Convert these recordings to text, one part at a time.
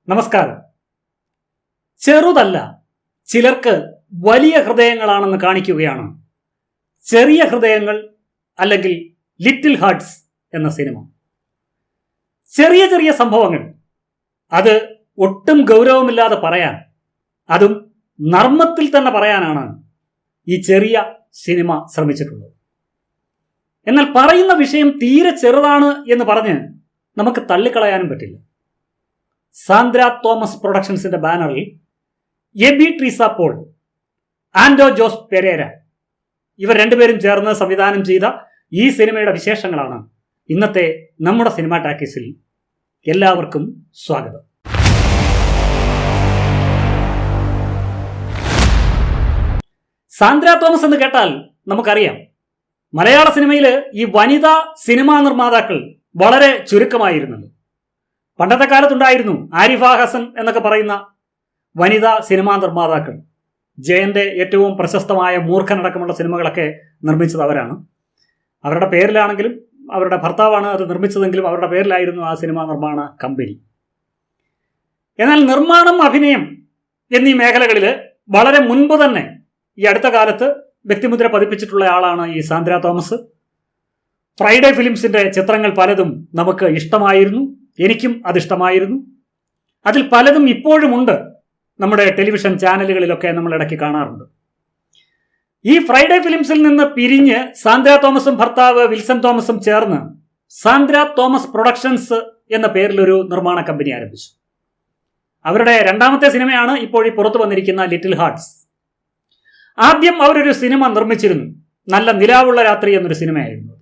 നമസ്കാരം. ചെറുതല്ല, ചിലർക്ക് വലിയ ഹൃദയങ്ങളാണെന്ന് കാണിക്കുകയാണ് ചെറിയ ഹൃദയങ്ങൾ അല്ലെങ്കിൽ ലിറ്റിൽ ഹാർട്ട്സ് എന്ന സിനിമ. ചെറിയ ചെറിയ സംഭവങ്ങൾ അത് ഒട്ടും ഗൗരവമില്ലാതെ പറയാൻ, അതും നർമ്മത്തിൽ തന്നെ പറയാനാണ് ഈ ചെറിയ സിനിമ ശ്രമിച്ചിട്ടുള്ളത്. എന്നാൽ പറയുന്ന വിഷയം തീരെ ചെറുതാണ് എന്ന് പറഞ്ഞ് നമുക്ക് തള്ളിക്കളയാനും പറ്റില്ല. സാന്ദ്ര തോമസ് പ്രൊഡക്ഷൻസിന്റെ ബാനറിൽ എബി ട്രീസ പോൾ, ആൻഡോ ജോസ് പെരേര ഇവർ രണ്ടുപേരും ചേർന്ന് സംവിധാനം ചെയ്ത ഈ സിനിമയുടെ വിശേഷങ്ങളാണ് ഇന്നത്തെ നമ്മുടെ സിനിമാ ടാക്കീസിൽ. എല്ലാവർക്കും സ്വാഗതം. സാന്ദ്ര തോമസ് എന്ന് കേട്ടാൽ നമുക്കറിയാം, മലയാള സിനിമയിൽ ഈ വനിതാ സിനിമാ നിർമ്മാതാക്കൾ വളരെ ചുരുക്കമായിരുന്നുള്ളൂ. പണ്ടത്തെ കാലത്തുണ്ടായിരുന്നു ആരിഫ ഹസൻ എന്നൊക്കെ പറയുന്ന വനിതാ സിനിമാ നിർമ്മാതാക്കൾ. ജയന്റെ ഏറ്റവും പ്രശസ്തമായ മൂർഖനടക്കമുള്ള സിനിമകളൊക്കെ നിർമ്മിച്ചത് അവരാണ്. അവരുടെ പേരിലാണെങ്കിലും, അവരുടെ ഭർത്താവാണ് അത് നിർമ്മിച്ചതെങ്കിലും അവരുടെ പേരിലായിരുന്നു ആ സിനിമാ നിർമ്മാണ കമ്പനി. എന്നാൽ നിർമ്മാണം, അഭിനയം എന്നീ മേഖലകളിൽ വളരെ മുൻപ് തന്നെ ഈ അടുത്ത കാലത്ത് വ്യക്തിമുദ്ര പതിപ്പിച്ചിട്ടുള്ള ആളാണ് ഈ സാന്ദ്ര തോമസ്. ഫ്രൈഡേ ഫിലിംസിന്റെ ചിത്രങ്ങൾ പലതും നമുക്ക് ഇഷ്ടമായിരുന്നു, എനിക്കും അതിഷ്ടമായിരുന്നു. അതിൽ പലതും ഇപ്പോഴും ഉണ്ട്, നമ്മുടെ ടെലിവിഷൻ ചാനലുകളിലൊക്കെ നമ്മൾ ഇടയ്ക്ക് കാണാറുണ്ട്. ഈ ഫ്രൈഡേ ഫിലിംസിൽ നിന്ന് പിരിഞ്ഞ് സാന്ദ്ര തോമസും ഭർത്താവ് വിൽസൺ തോമസും ചേർന്ന് സാന്ദ്ര തോമസ് പ്രൊഡക്ഷൻസ് എന്ന പേരിലൊരു നിർമ്മാണ കമ്പനി ആരംഭിച്ചു. അവരുടെ രണ്ടാമത്തെ സിനിമയാണ് ഇപ്പോൾ ഈ പുറത്തു വന്നിരിക്കുന്ന ലിറ്റിൽ ഹാർട്ട്സ്. ആദ്യം അവരൊരു സിനിമ നിർമ്മിച്ചിരുന്നു, നല്ല നിലാവുള്ള രാത്രി എന്നൊരു സിനിമയായിരുന്നു.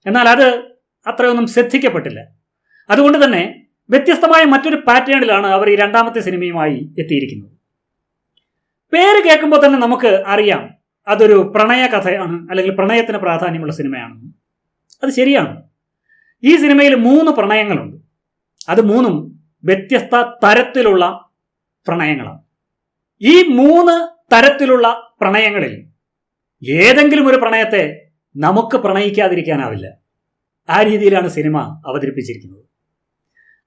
എന്നാൽ അത് അത്രയൊന്നും ശ്രദ്ധിക്കപ്പെട്ടില്ല. അതുകൊണ്ട് തന്നെ വ്യത്യസ്തമായ മറ്റൊരു പാറ്റേണിലാണ് അവർ ഈ രണ്ടാമത്തെ സിനിമയുമായി എത്തിയിരിക്കുന്നത്. പേര് കേൾക്കുമ്പോൾ തന്നെ നമുക്ക് അറിയാം അതൊരു പ്രണയ കഥയാണ്, അല്ലെങ്കിൽ പ്രണയത്തിന് പ്രാധാന്യമുള്ള സിനിമയാണെന്ന്. അത് ശരിയാണ്. ഈ സിനിമയിൽ 3 പ്രണയങ്ങളുണ്ട്. അത് 3 വ്യത്യസ്ത തരത്തിലുള്ള പ്രണയങ്ങളാണ്. ഈ 3 തരത്തിലുള്ള പ്രണയങ്ങളിൽ ഏതെങ്കിലും ഒരു പ്രണയത്തെ നമുക്ക് പ്രണയിക്കാതിരിക്കാനാവില്ല. ആ രീതിയിലാണ് സിനിമ അവതരിപ്പിച്ചിരിക്കുന്നത്.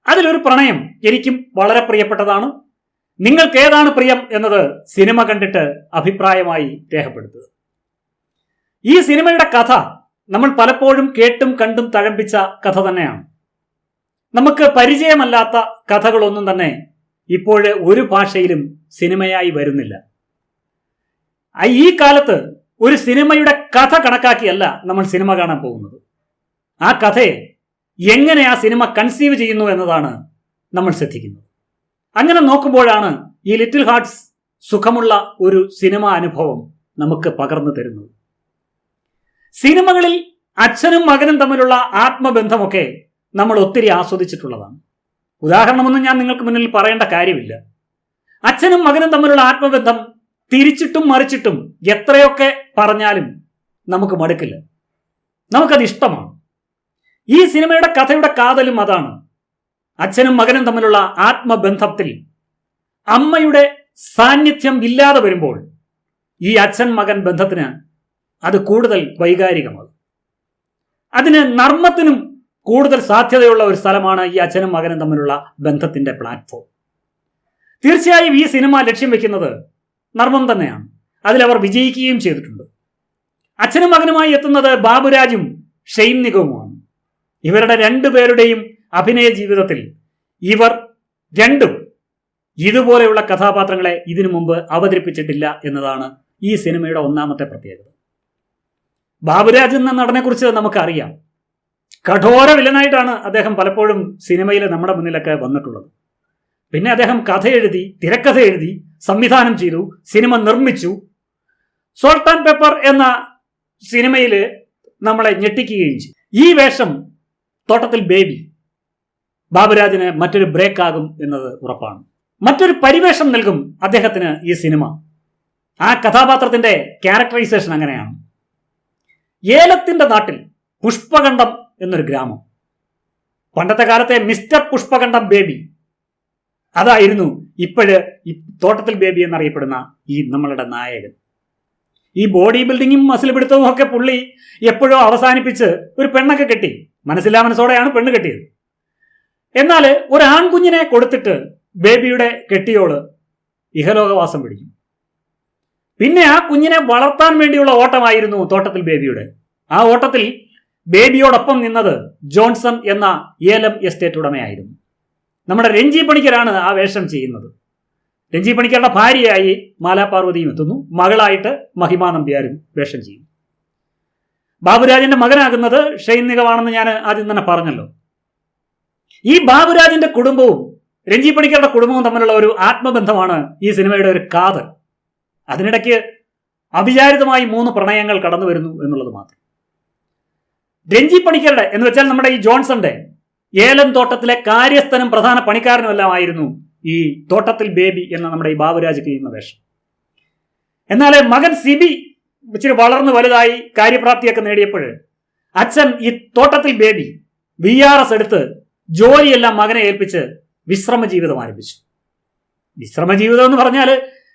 അതിലൊരു പ്രണയം എനിക്കും വളരെ പ്രിയപ്പെട്ടതാണ്. നിങ്ങൾക്ക് ഏതാണ് പ്രിയം എന്നത് സിനിമ കണ്ടിട്ട് അഭിപ്രായമായി രേഖപ്പെടുത്തുക. ഈ സിനിമയുടെ കഥ നമ്മൾ പലപ്പോഴും കേട്ടും കണ്ടും തഴമ്പിച്ച കഥ തന്നെയാണ്. നമുക്ക് പരിചയമല്ലാത്ത കഥകളൊന്നും തന്നെ ഇപ്പോഴ് ഒരു ഭാഷയിലും സിനിമയായി വരുന്നില്ല. ഈ കാലത്ത് ഒരു സിനിമയുടെ കഥ കണക്കാക്കിയല്ല നമ്മൾ സിനിമ കാണാൻ പോകുന്നത്. ആ കഥയെ എങ്ങനെ ആ സിനിമ കൺസീവ് ചെയ്യുന്നു എന്നതാണ് നമ്മൾ ശ്രദ്ധിക്കുന്നത്. അങ്ങനെ നോക്കുമ്പോഴാണ് ഈ ലിറ്റിൽ ഹാർട്ട്സ് സുഖമുള്ള ഒരു സിനിമ അനുഭവം നമുക്ക് പകർന്നു തരുന്നത്. സിനിമകളിൽ അച്ഛനും മകനും തമ്മിലുള്ള ആത്മബന്ധമൊക്കെ നമ്മൾ ഒത്തിരി ആസ്വദിച്ചിട്ടുള്ളതാണ്. ഉദാഹരണമൊന്നും ഞാൻ നിങ്ങൾക്ക് മുന്നിൽ പറയേണ്ട കാര്യമില്ല. അച്ഛനും മകനും തമ്മിലുള്ള ആത്മബന്ധം തിരിച്ചിട്ടും മറിച്ചിട്ടും എത്രയൊക്കെ പറഞ്ഞാലും നമുക്ക് മടുക്കില്ല, നമുക്കത് ഇഷ്ടമാണ്. ഈ സിനിമയുടെ കഥയുടെ കാതലും അതാണ്. അച്ഛനും മകനും തമ്മിലുള്ള ആത്മബന്ധത്തിൽ അമ്മയുടെ സാന്നിധ്യം ഇല്ലാതെ വരുമ്പോൾ ഈ അച്ഛൻ മകൻ ബന്ധത്തിന് അത് കൂടുതൽ വൈകാരികമാകും. അതിന് നർമ്മത്തിനും കൂടുതൽ സാധ്യതയുള്ള ഒരു സ്ഥലമാണ് ഈ അച്ഛനും മകനും തമ്മിലുള്ള ബന്ധത്തിന്റെ പ്ലാറ്റ്ഫോം. തീർച്ചയായും ഈ സിനിമ ലക്ഷ്യം വെക്കുന്നത് നർമ്മം തന്നെയാണ്. അതിലവർ വിജയിക്കുകയും ചെയ്തിട്ടുണ്ട്. അച്ഛനും മകനുമായി എത്തുന്നത് ബാബുരാജും ഷെയ്ൻ നിഗവുമാണ്. ഇവരുടെ 2 പേരുടെയും അഭിനയ ജീവിതത്തിൽ ഇവർ രണ്ടും ഇതുപോലെയുള്ള കഥാപാത്രങ്ങളെ ഇതിനു മുമ്പ് അവതരിപ്പിച്ചിട്ടില്ല എന്നതാണ് ഈ സിനിമയുടെ ഒന്നാമത്തെ പ്രത്യേകത. ബാബുരാജ് എന്ന നടനെക്കുറിച്ച് നമുക്കറിയാം. കഠോര വില്ലനായിട്ടാണ് അദ്ദേഹം പലപ്പോഴും സിനിമയിൽ നമ്മുടെ മുന്നിലൊക്കെ വന്നിട്ടുള്ളത്. പിന്നെ അദ്ദേഹം കഥ എഴുതി, തിരക്കഥ എഴുതി, സംവിധാനം ചെയ്തു, സിനിമ നിർമ്മിച്ചു. സോൾട്ട് ആൻഡ് പെപ്പർ എന്ന സിനിമയിൽ നമ്മളെ ഞെട്ടിക്കുകയും ചെയ്തു. ഈ വേഷം തോട്ടത്തിൽ ബേബി ബാബുരാജിന് മറ്റൊരു ബ്രേക്ക് ആകും എന്നത് ഉറപ്പാണ്. മറ്റൊരു പരിവേഷം നൽകും അദ്ദേഹത്തിന് ഈ സിനിമ. ആ കഥാപാത്രത്തിന്റെ ക്യാരക്ടറൈസേഷൻ അങ്ങനെയാണ്. ഏലത്തിന്റെ നാട്ടിൽ പുഷ്പകണ്ഠം എന്നൊരു ഗ്രാമം. പണ്ടത്തെ കാലത്തെ മിസ്റ്റർ പുഷ്പകണ്ഠം ബേബി, അതായിരുന്നു ഇപ്പോഴ് ഈ തോട്ടത്തിൽ ബേബി എന്നറിയപ്പെടുന്ന ഈ നമ്മളുടെ നായകൻ. ഈ ബോഡി ബിൽഡിങ്ങും മസിൽ പിടുത്തവും ഒക്കെ പുള്ളി എപ്പോഴോ അവസാനിപ്പിച്ച് ഒരു പെണ്ണൊക്കെ കെട്ടി. മനസ്സില്ലാ മനസ്സോടെയാണ് പെണ്ണ് കെട്ടിയത്. എന്നാൽ ഒരു ആൺകുഞ്ഞിനെ കൊടുത്തിട്ട് ബേബിയുടെ കെട്ടിയോള് ഇഹലോകവാസം പിടിക്കും. പിന്നെ ആ കുഞ്ഞിനെ വളർത്താൻ വേണ്ടിയുള്ള ഓട്ടമായിരുന്നു തോട്ടത്തിൽ ബേബിയുടെ. ആ ഓട്ടത്തിൽ ബേബിയോടൊപ്പം നിന്നത് ജോൺസൺ എന്ന ഏലം എസ്റ്റേറ്റ് ഉടമയായിരുന്നു. നമ്മുടെ രഞ്ജി പണിക്കരാണ് ആ വേഷം ചെയ്യുന്നത്. രഞ്ജി പണിക്കരുടെ ഭാര്യയായി മാലാപാർവതിയും എത്തുന്നു. മകളായിട്ട് മഹിമാ നമ്പ്യാരും വേഷം ചെയ്യും. ബാബുരാജിന്റെ മകനാകുന്നത് ഷെയ്ൻ നിഗമാണെന്ന് ഞാൻ ആദ്യം തന്നെ പറഞ്ഞല്ലോ. ഈ ബാബുരാജിന്റെ കുടുംബവും രഞ്ജി പണിക്കരുടെ കുടുംബവും തമ്മിലുള്ള ഒരു ആത്മബന്ധമാണ് ഈ സിനിമയുടെ ഒരു കാതൽ. അതിനിടയ്ക്ക് അവിചാരിതമായി 3 പ്രണയങ്ങൾ കടന്നു വരുന്നു എന്നുള്ളത് മാത്രം. രഞ്ജി പണിക്കരുടെ എന്ന് വെച്ചാൽ നമ്മുടെ ഈ ജോൺസന്റെ ഏലം തോട്ടത്തിലെ കാര്യസ്ഥനും പ്രധാന പണിക്കാരനുമെല്ലാമായിരുന്നു ഈ തോട്ടത്തിൽ ബേബി എന്ന നമ്മുടെ ഈ ബാബുരാജ് ചെയ്യുന്ന വേഷം. എന്നാൽ മകൻ സിബി ഇച്ചിരി വളർന്നു വലുതായി കാര്യപ്രാപ്തിയൊക്കെ നേടിയപ്പോൾ അച്ഛൻ ഈ തോട്ടത്തിൽ ബേബി VRS എടുത്ത് ജോലിയെല്ലാം മകനെ ഏൽപ്പിച്ച് വിശ്രമ ജീവിതം ആരംഭിച്ചു. വിശ്രമ ജീവിതം എന്ന് പറഞ്ഞാൽ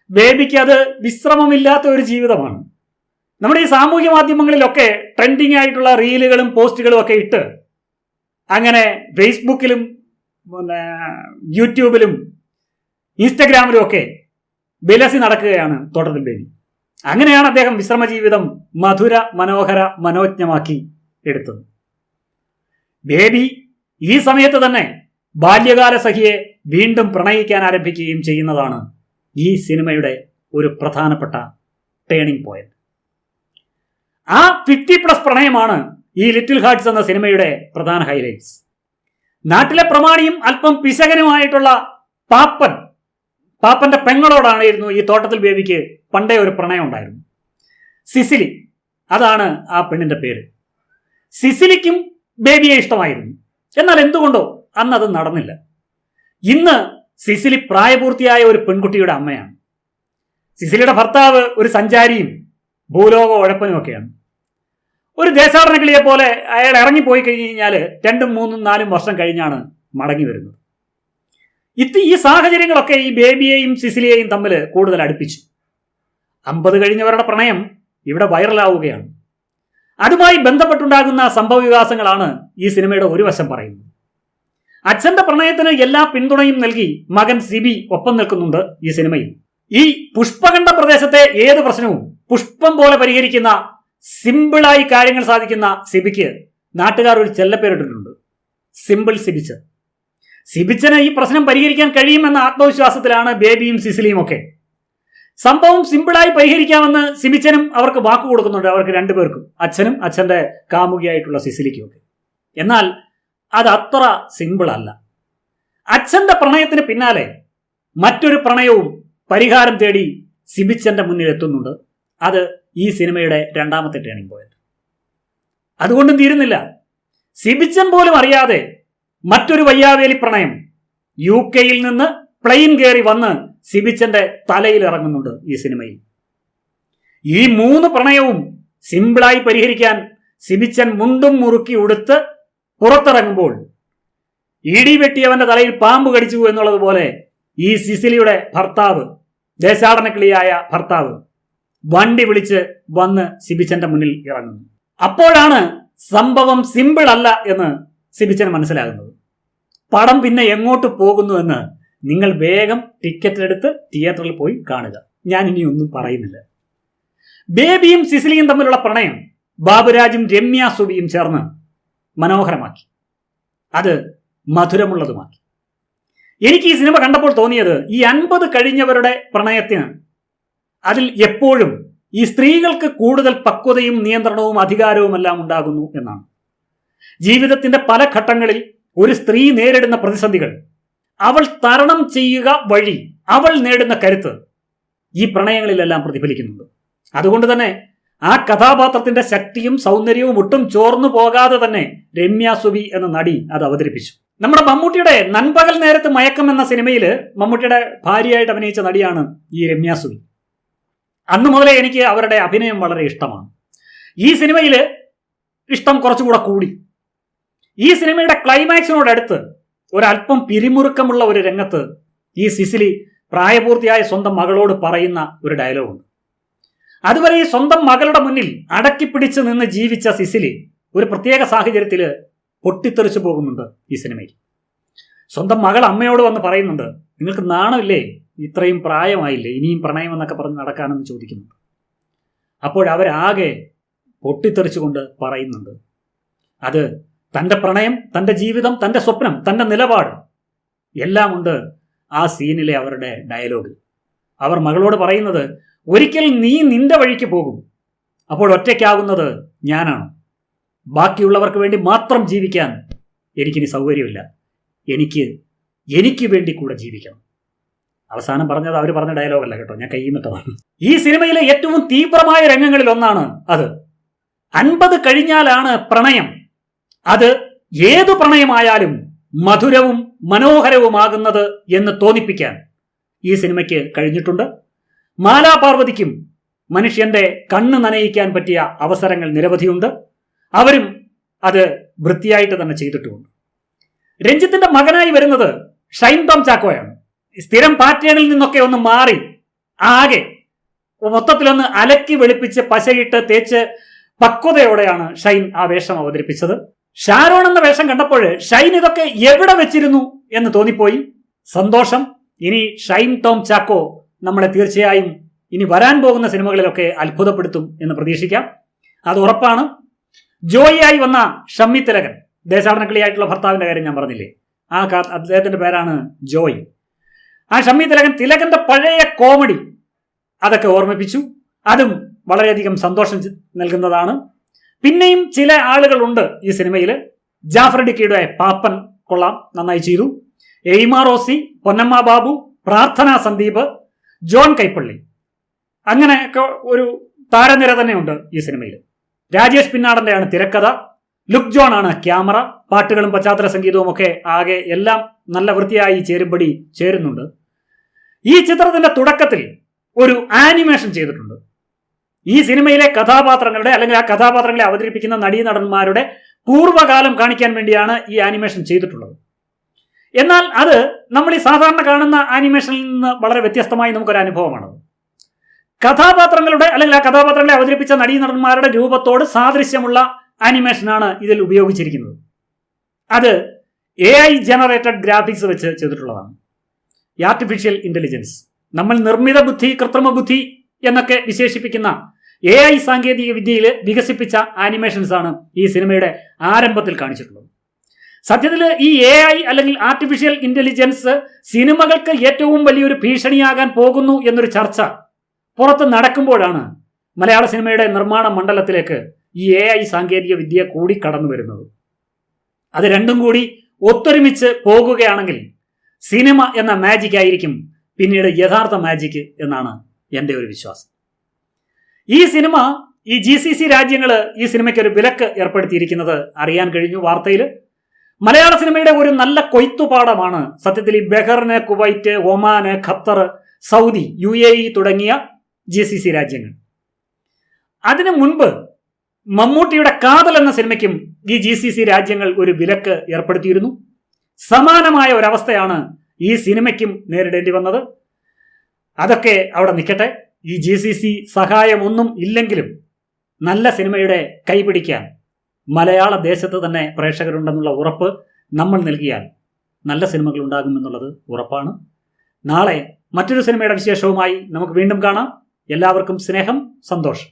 ബേബിക്ക് അത് വിശ്രമമില്ലാത്ത ഒരു ജീവിതമാണ്. നമ്മുടെ ഈ സാമൂഹ്യ മാധ്യമങ്ങളിലൊക്കെ ട്രെൻഡിങ് ആയിട്ടുള്ള റീലുകളും പോസ്റ്റുകളും ഒക്കെ ഇട്ട് അങ്ങനെ ഫേസ്ബുക്കിലും യൂട്യൂബിലും ഇൻസ്റ്റഗ്രാമിലും ഒക്കെ വിലസി നടക്കുകയാണ് തോട്ടത്തിൽ ബേബി. അങ്ങനെയാണ് അദ്ദേഹം വിശ്രമ ജീവിതം മധുര മനോഹര മനോജ്ഞമാക്കി എടുത്തത്. ബേബി ഈ സമയത്ത് തന്നെ ബാല്യകാല സഖിയെ വീണ്ടും പ്രണയിക്കാൻ ആരംഭിക്കുകയും ചെയ്യുന്നതാണ് ഈ സിനിമയുടെ ഒരു പ്രധാനപ്പെട്ട ടേണിംഗ് പോയിന്റ്. ആ 50+ പ്രണയമാണ് ഈ ലിറ്റിൽ ഹാർട്ട്സ് എന്ന സിനിമയുടെ പ്രധാന ഹൈലൈറ്റ്സ്. നാട്ടിലെ പ്രമാണിയും അല്പം പിശകനുമായിട്ടുള്ള പാപ്പന്റെ പെങ്ങളോടായിരുന്നു ഈ തോട്ടത്തിൽ ബേബിക്ക് പണ്ടേ ഒരു പ്രണയം ഉണ്ടായിരുന്നു. സിസിലി, അതാണ് ആ പെണ്ണിന്റെ പേര്. സിസിലിക്കും ബേബിയെ ഇഷ്ടമായിരുന്നു. എന്നാൽ എന്തുകൊണ്ടോ അന്നത് നടന്നില്ല. ഇന്ന് സിസിലി പ്രായപൂർത്തിയായ ഒരു പെൺകുട്ടിയുടെ അമ്മയാണ്. സിസിലിയുടെ ഭർത്താവ് ഒരു സഞ്ചാരിയും ഭൂലോക ഉഴപ്പനും ഒക്കെയാണ്. ഒരു ദേശാടന കിളിയെ പോലെ അയാൾ ഇറങ്ങിപ്പോയി കഴിഞ്ഞ് കഴിഞ്ഞാൽ 2, 3, 4 വർഷം കഴിഞ്ഞാണ് മടങ്ങി വരുന്നത്. ഈ സാഹചര്യങ്ങളൊക്കെ ഈ ബേബിയെയും സിസിലിയെയും തമ്മിൽ കൂടുതൽ അടുപ്പിച്ചു. 50 കഴിഞ്ഞവരുടെ പ്രണയം ഇവിടെ വൈറലാവുകയാണ്. അതുമായി ബന്ധപ്പെട്ടുണ്ടാകുന്ന സംഭവ വികാസങ്ങളാണ് ഈ സിനിമയുടെ ഒരു വശം പറയുന്നത്. അച്ഛന്റെ പ്രണയത്തിന് എല്ലാ പിന്തുണയും നൽകി മകൻ സിബി ഒപ്പം നിൽക്കുന്നുണ്ട് ഈ സിനിമയിൽ. ഈ പുഷ്പകണ്ഠ പ്രദേശത്തെ ഏത് പ്രശ്നവും പുഷ്പം പോലെ പരിഹരിക്കുന്ന, സിമ്പിളായി കാര്യങ്ങൾ സാധിക്കുന്ന സിബിക്ക് നാട്ടുകാർ ഒരു ചെല്ലപ്പേരിട്ടിട്ടുണ്ട്, സിമ്പിൾ സിബിച്ച്. സിബിച്ചന് ഈ പ്രശ്നം പരിഹരിക്കാൻ കഴിയുമെന്ന ആത്മവിശ്വാസത്തിലാണ് ബേബിയും സിസിലിയും ഒക്കെ. സംഭവം സിമ്പിളായി പരിഹരിക്കാമെന്ന് സിബിച്ചനും അവർക്ക് വാക്കു കൊടുക്കുന്നുണ്ട്, അവർക്ക് 2 പേർക്കും, അച്ഛനും അച്ഛന്റെ കാമുകിയായിട്ടുള്ള സിസിലിക്കും ഒക്കെ. എന്നാൽ അത് അത്ര സിമ്പിൾ അല്ല. അച്ഛന്റെ പ്രണയത്തിന് പിന്നാലെ മറ്റൊരു പ്രണയവും പരിഹാരം തേടി സിബിച്ചന്റെ മുന്നിൽ എത്തുന്നുണ്ട്. അത് ഈ സിനിമയുടെ 2ാമത്തെ ടേണിംഗ് പോയിന്റ്. അതുകൊണ്ടും തീരുന്നില്ല. സിബിച്ചൻ പോലും അറിയാതെ മറ്റൊരു വയ്യാവേലി പ്രണയം UK നിന്ന് പ്ലെയിൻ കയറി വന്ന് സിബിച്ചന്റെ തലയിൽ ഇറങ്ങുന്നുണ്ട് ഈ സിനിമയിൽ. ഈ 3 പ്രണയവും സിമ്പിളായി പരിഹരിക്കാൻ സിബിച്ചൻ മുണ്ടും മുറുക്കി ഉടുത്ത് പുറത്തിറങ്ങുമ്പോൾ ഇടി വെട്ടിയവന്റെ തലയിൽ പാമ്പ് കടിച്ചു എന്നുള്ളതുപോലെ ഈ സിസിലിയുടെ ഭർത്താവ്, ദേശാടനക്കിളിയായ ഭർത്താവ്, വണ്ടി വിളിച്ച് വന്ന് സിബിച്ചന്റെ മുന്നിൽ ഇറങ്ങുന്നു. അപ്പോഴാണ് സംഭവം സിമ്പിൾ അല്ല എന്ന് സിബിച്ചൻ മനസ്സിലാകുന്നത്. പടം പിന്നെ എങ്ങോട്ട് പോകുന്നു എന്ന് നിങ്ങൾ വേഗം ടിക്കറ്റ് എടുത്ത് തിയേറ്ററിൽ പോയി കാണുക. ഞാൻ ഇനി ഒന്നും പറയുന്നില്ല. ബേബിയും സിസിലിയും തമ്മിലുള്ള പ്രണയം ബാബുരാജും രമ്യ സുബിയും ചേർന്ന് മനോഹരമാക്കി, അത് മധുരമുള്ളതുമാക്കി. എനിക്ക് ഈ സിനിമ കണ്ടപ്പോൾ തോന്നിയത് ഈ 50 കഴിഞ്ഞവരുടെ പ്രണയത്തിന് അതിൽ എപ്പോഴും ഈ സ്ത്രീകൾക്ക് കൂടുതൽ പക്വതയും നിയന്ത്രണവും അധികാരവും എല്ലാം ഉണ്ടാകുന്നു എന്നാണ്. ജീവിതത്തിന്റെ പല ഘട്ടങ്ങളിൽ ഒരു സ്ത്രീ നേരിടുന്ന പ്രതിസന്ധികൾ അവൾ തരണം ചെയ്യുക വഴി അവൾ നേടുന്ന കരുത്ത് ഈ പ്രണയങ്ങളിലെല്ലാം പ്രതിഫലിക്കുന്നുണ്ട്. അതുകൊണ്ട് തന്നെ ആ കഥാപാത്രത്തിന്റെ ശക്തിയും സൗന്ദര്യവും ഒട്ടും ചോർന്നു പോകാതെ തന്നെ രമ്യ സുബി എന്ന നടി അത് അവതരിപ്പിച്ചു. നമ്മുടെ മമ്മൂട്ടിയുടെ നൻപകൽ നേരത്ത് മയക്കം എന്ന സിനിമയിൽ മമ്മൂട്ടിയുടെ ഭാര്യയായിട്ട് അഭിനയിച്ച നടിയാണ് ഈ രമ്യ സുബി. അന്നു മുതലേ എനിക്ക് അവരുടെ അഭിനയം വളരെ ഇഷ്ടമാണ്. ഈ സിനിമയിൽ ഇഷ്ടം കുറച്ചുകൂടെ കൂടി. ഈ സിനിമയുടെ ക്ലൈമാക്സിനോടടുത്ത് ഒരല്പം പിരിമുറുക്കമുള്ള ഒരു രംഗത്ത് ഈ സിസിലി പ്രായപൂർത്തിയായ സ്വന്തം മകളോട് പറയുന്ന ഒരു ഡയലോഗുണ്ട്. അതുവരെ ഈ സ്വന്തം മകളുടെ മുന്നിൽ അടക്കിപ്പിടിച്ച് നിന്ന് ജീവിച്ച സിസിലി ഒരു പ്രത്യേക സാഹചര്യത്തിൽ പൊട്ടിത്തെറിച്ചു പോകുന്നുണ്ട് ഈ സിനിമയിൽ. സ്വന്തം മകൾ അമ്മയോട് വന്ന് പറയുന്നുണ്ട്, നിങ്ങൾക്ക് നാണമില്ലേ? ഇത്രയും പ്രായമായില്ലേ, ഇനിയും പ്രണയം എന്നൊക്കെ പറഞ്ഞ് നടക്കാനെന്ന് ചോദിക്കുന്നു. അപ്പോഴവരാകെ പൊട്ടിത്തെറിച്ചുകൊണ്ട് പറയുന്നുണ്ട്, അത് തൻ്റെ പ്രണയം, തൻ്റെ ജീവിതം, തൻ്റെ സ്വപ്നം, തൻ്റെ നിലപാട് എല്ലാം ഉണ്ട് ആ സീനിലെ അവരുടെ ഡയലോഗ്. അവർ മകളോട് പറയുന്നത്, ഒരിക്കൽ നീ നിന്റെ വഴിക്ക് പോകും, അപ്പോൾ ഒറ്റയ്ക്കാകുന്നത് ഞാനാണ്. ബാക്കിയുള്ളവർക്ക് വേണ്ടി മാത്രം ജീവിക്കാൻ എനിക്കിനി സൗകര്യമില്ല. എനിക്ക് വേണ്ടി കൂടെ ജീവിക്കണം. അവസാനം പറഞ്ഞത് അവർ പറഞ്ഞ ഡയലോഗല്ല കേട്ടോ, ഞാൻ കൈന്നിട്ടതാണ്. ഈ സിനിമയിലെ ഏറ്റവും തീവ്രമായ രംഗങ്ങളിൽ ഒന്നാണ് അത്. 50 കഴിഞ്ഞാലാണ് പ്രണയം, അത് ഏതു പ്രണയമായാലും മധുരവും മനോഹരവുമാകുന്നത് എന്ന് തോന്നിപ്പിക്കാൻ ഈ സിനിമയ്ക്ക് കഴിഞ്ഞിട്ടുണ്ട്. മാലാപാർവതിക്കും മനുഷ്യന്റെ കണ്ണ് നനയിക്കാൻ പറ്റിയ അവസരങ്ങൾ നിരവധിയുണ്ട്. അവരും അത് വൃത്തിയായിട്ട് തന്നെ ചെയ്തിട്ടുമുണ്ട്. രഞ്ജിത്തിന്റെ മകനായി വരുന്നത് ഷൈൻ ടോം ചാക്കോയാണ്. സ്ഥിരം പാറ്റേണിൽ നിന്നൊക്കെ ഒന്ന് മാറി ആകെ മൊത്തത്തിലൊന്ന് അലക്കി വെളുപ്പിച്ച് പശയിട്ട് തേച്ച് പക്വതയോടെയാണ് ഷൈൻ ആ വേഷം അവതരിപ്പിച്ചത്. ഷാരോൺ എന്ന വേഷം കണ്ടപ്പോൾ ഷൈൻ ഇതൊക്കെ എവിടെ വെച്ചിരുന്നു എന്ന് തോന്നിപ്പോയി. സന്തോഷം. ഇനി ഷൈൻ ടോം ചാക്കോ നമ്മളെ തീർച്ചയായും ഇനി വരാൻ പോകുന്ന സിനിമകളിലൊക്കെ അത്ഭുതപ്പെടുത്തും എന്ന് പ്രതീക്ഷിക്കാം. അത് ഉറപ്പാണ്. ജോയിയായി വന്ന ഷമ്മി തിലകൻ, ദേശാടനക്കിളിയായിട്ടുള്ള ഭർത്താവിന്റെ കാര്യം ഞാൻ പറഞ്ഞില്ലേ, അദ്ദേഹത്തിന്റെ പേരാണ് ജോയ്. ആ ഷമ്മി തിലകന്റെ പഴയ കോമഡി അതൊക്കെ ഓർമ്മിപ്പിച്ചു. അതും വളരെയധികം സന്തോഷം നൽകുന്നതാണ്. പിന്നെയും ചില ആളുകളുണ്ട് ഈ സിനിമയിൽ. ജാഫർ ഇടുക്കിയുടെ പാപ്പൻ കൊള്ളാം, നന്നായി ചെയ്തു. എയ്മാ റോസി, പൊന്നമ്മ ബാബു, പ്രാർത്ഥന സന്ദീപ്, ജോൺ കൈപ്പള്ളി, അങ്ങനെയൊക്കെ ഒരു താരനിര തന്നെയുണ്ട് ഈ സിനിമയിൽ. രാജേഷ് പിന്നാടന്റെയാണ് തിരക്കഥ. ലുക്ക് ജോൺ ആണ് ക്യാമറ. പാട്ടുകളും പശ്ചാത്തല സംഗീതവും ഒക്കെ ആകെ എല്ലാം നല്ല വൃത്തിയായി ചേരുമ്പടി ചേരുന്നുണ്ട്. ഈ ചിത്രത്തിന്റെ തുടക്കത്തിൽ ഒരു ആനിമേഷൻ ചെയ്തിട്ടുണ്ട്. ഈ സിനിമയിലെ കഥാപാത്രങ്ങളുടെ അല്ലെങ്കിൽ ആ കഥാപാത്രങ്ങളെ അവതരിപ്പിക്കുന്ന നടീനടന്മാരുടെ പൂർവ്വകാലം കാണിക്കാൻ വേണ്ടിയാണ് ഈ ആനിമേഷൻ ചെയ്തിട്ടുള്ളത്. എന്നാൽ അത് നമ്മൾ ഈ സാധാരണ കാണുന്ന ആനിമേഷനിൽ നിന്ന് വളരെ വ്യത്യസ്തമായി നമുക്കൊരു അനുഭവമാണ്. കഥാപാത്രങ്ങളുടെ അല്ലെങ്കിൽ ആ കഥാപാത്രങ്ങളെ അവതരിപ്പിച്ച നടീനടന്മാരുടെ രൂപത്തോട് സാദൃശ്യമുള്ള ആനിമേഷനാണ് ഇതിൽ ഉപയോഗിച്ചിരിക്കുന്നത്. അത് AI ജനറേറ്റഡ് ഗ്രാഫിക്സ് വെച്ച് ചെയ്തിട്ടുള്ളതാണ്. ഈ ആർട്ടിഫിഷ്യൽ ഇന്റലിജൻസ്, നമ്മൾ നിർമ്മിത ബുദ്ധി, കൃത്രിമ ബുദ്ധി എന്നൊക്കെ വിശേഷിപ്പിക്കുന്ന AI സാങ്കേതിക വിദ്യയിൽ വികസിപ്പിച്ച ആനിമേഷൻസ് ആണ് ഈ സിനിമയുടെ ആരംഭത്തിൽ കാണിച്ചിട്ടുള്ളത്. സത്യത്തിൽ ഈ AI അല്ലെങ്കിൽ ആർട്ടിഫിഷ്യൽ ഇന്റലിജൻസ് സിനിമകൾക്ക് ഏറ്റവും വലിയൊരു ഭീഷണിയാകാൻ പോകുന്നു എന്നൊരു ചർച്ച പുറത്ത് നടക്കുമ്പോഴാണ് മലയാള സിനിമയുടെ നിർമ്മാണ മണ്ഡലത്തിലേക്ക് ഈ AI സാങ്കേതിക വിദ്യ കൂടി കടന്നു വരുന്നത്. അത് രണ്ടും കൂടി ഒത്തൊരുമിച്ച് പോകുകയാണെങ്കിൽ സിനിമ എന്ന മാജിക് ആയിരിക്കും പിന്നീട് യഥാർത്ഥ മാജിക് എന്നാണ് എൻ്റെ ഒരു വിശ്വാസം. ഈ സിനിമ, ഈ GCC രാജ്യങ്ങൾ ഈ സിനിമയ്ക്ക് ഒരു വിലക്ക് ഏർപ്പെടുത്തിയിരിക്കുന്നത് അറിയാൻ കഴിഞ്ഞു വാർത്തയിൽ. മലയാള സിനിമയുടെ ഒരു നല്ല കൊയ്ത്തുപാടമാണ് സത്യത്തിൽ ഈ ബഹ്റിന്, കുവൈറ്റ്, ഒമാന്, ഖത്തർ, സൗദി, UAE തുടങ്ങിയ GCC രാജ്യങ്ങൾ. അതിനു മുൻപ് മമ്മൂട്ടിയുടെ കാതൽ എന്ന സിനിമയ്ക്കും ഈ GCC രാജ്യങ്ങൾ ഒരു വിലക്ക് ഏർപ്പെടുത്തിയിരുന്നു. സമാനമായ ഒരവസ്ഥയാണ് ഈ സിനിമയ്ക്കും നേരിടേണ്ടി വന്നത്. അതൊക്കെ അവിടെ നിൽക്കട്ടെ. ഈ GCC സഹായമൊന്നും ഇല്ലെങ്കിലും നല്ല സിനിമയുടെ കൈപിടിക്കാൻ മലയാള ദേശത്ത് തന്നെ പ്രേക്ഷകരുണ്ടെന്നുള്ള ഉറപ്പ് നമ്മൾ നൽകിയാൽ നല്ല സിനിമകൾ ഉണ്ടാകുമെന്നുള്ളത് ഉറപ്പാണ്. നാളെ മറ്റൊരു സിനിമയുടെ വിശേഷവുമായി നമുക്ക് വീണ്ടും കാണാം. എല്ലാവർക്കും സ്നേഹം, സന്തോഷം.